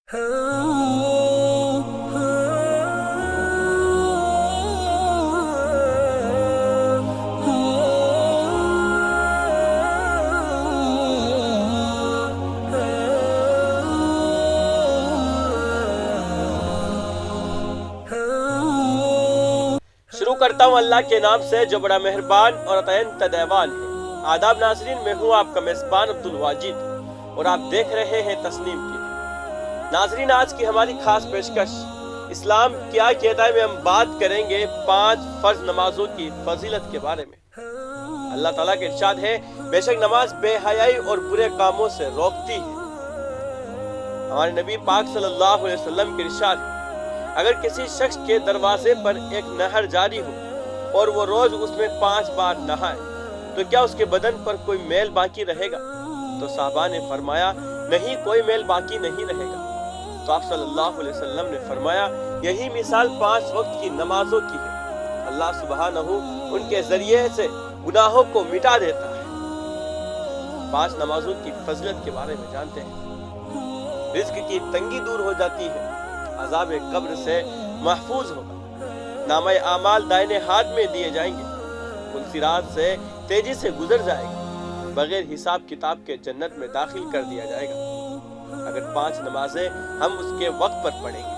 शुरू करता हूँ अल्लाह के नाम से जो बड़ा मेहरबान और अत्यंत दयावान है। आदाब नाज़रीन, मैं हूँ आपका मेज़बान अब्दुल वाजिद और आप देख रहे हैं तस्नीम टीवी। नाज़रीन, आज की हमारी खास पेशकश इस्लाम क्या कहता है में हम बात करेंगे 5 फर्ज नमाजों की फजीलत के बारे में। अल्लाह ताला के इरशाद है, बेशक नमाज बेहयाई और बुरे कामों से रोकती है। हमारे नबी पाक सल्लल्लाहु अलैहि वसल्लम के इरशाद है, अगर किसी शख्स के दरवाजे पर एक नहर जारी हो और वो रोज उसमें 5 बार नहाए तो क्या उसके बदन पर कोई मैल बाकी रहेगा? तो साहबा ने फरमाया, नहीं, कोई मैल बाकी नहीं रहेगा। तो आप सल्लल्लाहु अलैहि वसल्लम ने फरमाया, यही मिसाल 5 वक्त की नमाजों की है। अल्लाह सुब्हानहू उनके जरिए से गुनाहों को मिटा देता है। 5 नमाजों की फजीलत के बारे में जानते हैं। रिज़्क की तंगी दूर हो जाती है, अज़ाब कब्र से महफूज होगा, नामे आमाल दाहिने हाथ में दिए जाएंगे, सिरात से तेजी से गुजर जाएगा, बगैर हिसाब किताब के जन्नत में दाखिल कर दिया जाएगा अगर 5 नमाजें हम उसके वक्त पर पढ़ेंगे।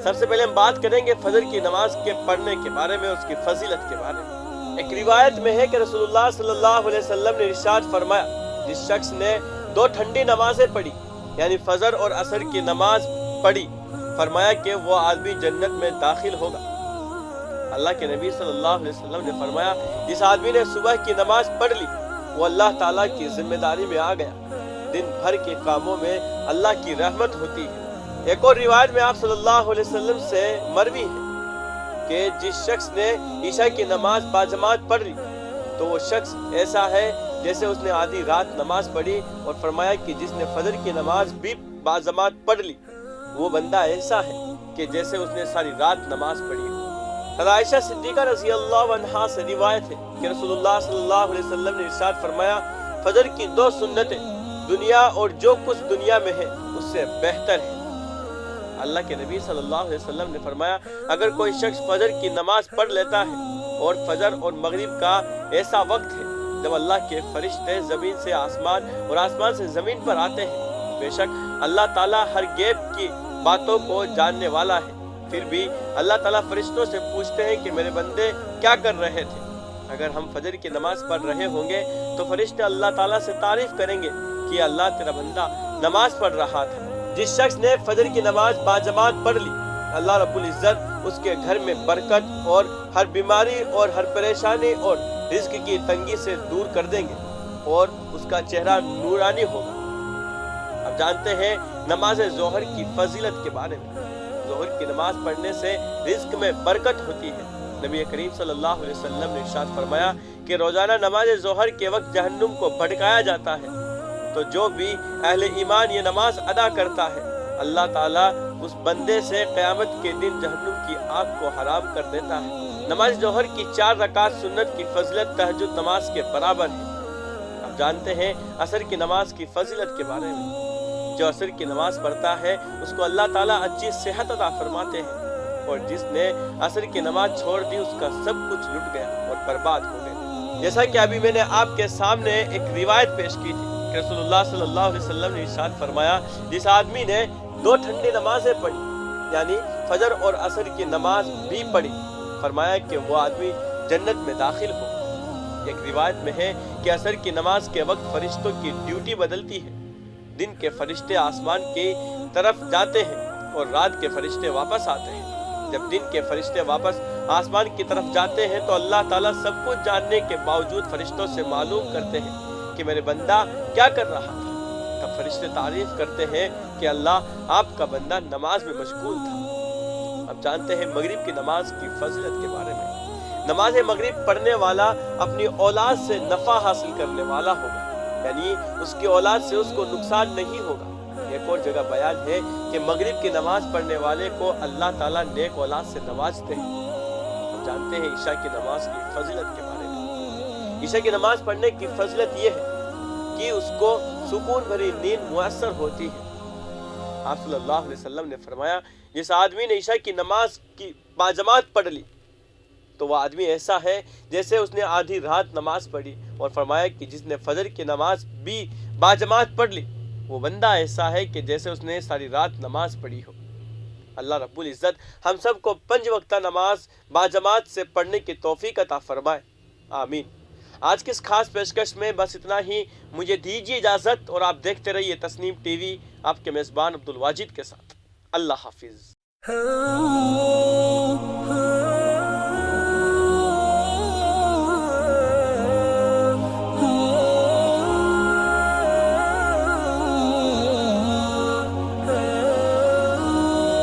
सबसे पहले हम बात करेंगे फजर की नमाज के पढ़ने के बारे में, उसकी फजीलत के बारे में। एक रिवायत में है कि रसूलुल्लाह सल्लल्लाहु अलैहि वसल्लम ने इरशाद फरमाया, जिस शख्स ने 2 ठंडी नमाजें पढ़ी यानी फजर और असर की नमाज पढ़ी, फरमाया कि वो आदमी जन्नत में दाखिल होगा। अल्लाह के नबी सल्लल्लाहु अलैहि वसल्लम ने फरमाया, जिस आदमी ने सुबह की नमाज पढ़ ली वो अल्लाह ताला की जिम्मेदारी में आ गया। दिन भर के कामों में अल्लाह की रहमत होती है। एक और रिवायत में आप सल्लल्लाहु अलैहि वसल्लम से मरवी है कि जिस शख्स ने ईशा की नमाज बाजमात पढ़ ली तो वो शख्स ऐसा है जैसे उसने आधी रात नमाज पढ़ी, और फरमाया कि जिसने फजर की नमाज भी बाजमात पढ़ ली वो बंदा ऐसा है कि जैसे उसने सारी रात नमाज पढ़ी हो। आयशा सिद्दीका रज़ी अल्लाह अन्हा से रिवायत है कि रसूलुल्लाह सल्लल्लाहु अलैहि वसल्लम ने इरशाद फरमाया, फजर की 2 सुन्नतें दुनिया और जो कुछ दुनिया में है उससे बेहतर है। अल्लाह के नबी सल्लल्लाहु अलैहि वसल्लम ने फरमाया, अगर कोई शख्स फजर की नमाज पढ़ लेता है, और फजर और मगरिब का ऐसा वक्त है जब अल्लाह के फरिश्ते जमीन से आसमान और आसमान से जमीन पर आते हैं, बेशक अल्लाह ताला हर गैब की बातों को जानने वाला है, फिर भी अल्लाह ताला फरिश्तों से पूछते हैं कि मेरे बंदे क्या कर रहे थे। अगर हम फजर की नमाज पढ़ रहे होंगे तो फरिश्ते अल्लाह ताला से तारीफ करेंगे कि अल्लाह तेरा बंदा नमाज पढ़ रहा था। जिस शख्स ने फजर की नमाज बाजमात पढ़ ली, अल्लाह रब्बुल इज्जत उसके घर में बरकत और हर बीमारी और हर परेशानी और रिज़्क की तंगी से दूर कर देंगे और उसका चेहरा नूरानी होगा। अब जानते हैं नमाज ज़ोहर की फजीलत के बारे में। ज़ोहर की नमाज पढ़ने से रिज़्क में बरकत होती है। नबी करीम सल्लल्लाहु अलैहि वसल्लम ने इरशाद फरमाया कि रोजाना नमाज ज़ोहर के वक्त जहन्नुम को भड़काया जाता है, तो जो भी अहले ईमान ये नमाज अदा करता है, अल्लाह ताला उस बंदे से क़यामत के दिन जहन्नुम की आग को हराम कर देता है। नमाज ज़ोहर की 4 रकात सुन्नत की फजीलत तहज्जुद नमाज के बराबर है। अब जानते हैं असर की नमाज की फजीलत के बारे में। जो असर की नमाज पढ़ता है उसको अल्लाह ताला अच्छी सेहत अता फरमाते हैं, और जिसने असर की नमाज छोड़ दी उसका सब कुछ लुट गया और बर्बाद हो गया। जैसा कि अभी मैंने आपके सामने एक रिवायत पेश की थी कि रसूलुल्लाह सल्लल्लाहु अलैहि वसल्लम ने इरशाद फरमाया, जिस आदमी ने 2 ठंडी नमाजें पढ़ी यानी फजर और असर की नमाज भी पढ़ी, फरमाया कि वो आदमी जन्नत में दाखिल हो। एक रिवायत में है कि असर की नमाज के वक्त फरिश्तों की ड्यूटी बदलती है। दिन के फरिश्ते आसमान की तरफ जाते हैं और रात के फरिश्ते वापस आते हैं। जब दिन के फरिश्ते वापस आसमान की तरफ जाते हैं तो अल्लाह ताला सब कुछ जानने के बावजूद फरिश्तों से मालूम करते हैं कि मेरे बंदा क्या कर रहा था। तब फरिश्ते तारीफ करते हैं कि अल्लाह आपका बंदा नमाज में मशगूल था। अब जानते हैं मगरिब की नमाज की फजीलत के बारे में। नमाज मगरिब पढ़ने वाला अपनी औलाद से नफा हासिल करने वाला होगा, यानी उसकी औलाद से उसको नुकसान नहीं होगा। एक और जगह बयान है कि मगरिब की नमाज पढ़ने वाले को अल्लाह ताला नेक औलाद से नवाजते हैं। हम जानते हैं ईशा की नमाज की फजीलत के बारे में। ईशा की नमाज पढ़ने की फजीलत ये है कि उसको सुकून भरी नींद मुयस्सर होती है। آپ صلی اللہ علیہ وسلم نے فرمایا جس آدمی نے عشاء کی نماز کی باجماعت پڑھ لی تو وہ آدمی ایسا ہے جیسے اس نے آدھی رات نماز پڑھی، اور فرمایا کہ جس نے فجر کی نماز بھی باجماعت پڑھ لی وہ بندہ ایسا ہے کہ جیسے اس نے ساری رات نماز پڑھی ہو۔ اللہ رب العزت ہم سب کو 5 وقتہ نماز باجماعت سے پڑھنے کی توفیق عطا فرمائے، آمین۔ آج کی اس خاص پیشکش میں بس اتنا ہی، مجھے دیجیے اجازت اور آپ دیکھتے رہیے تسنیم ٹی وی آپ کے میزبان عبدالواجد کے ساتھ۔ اللہ حافظ۔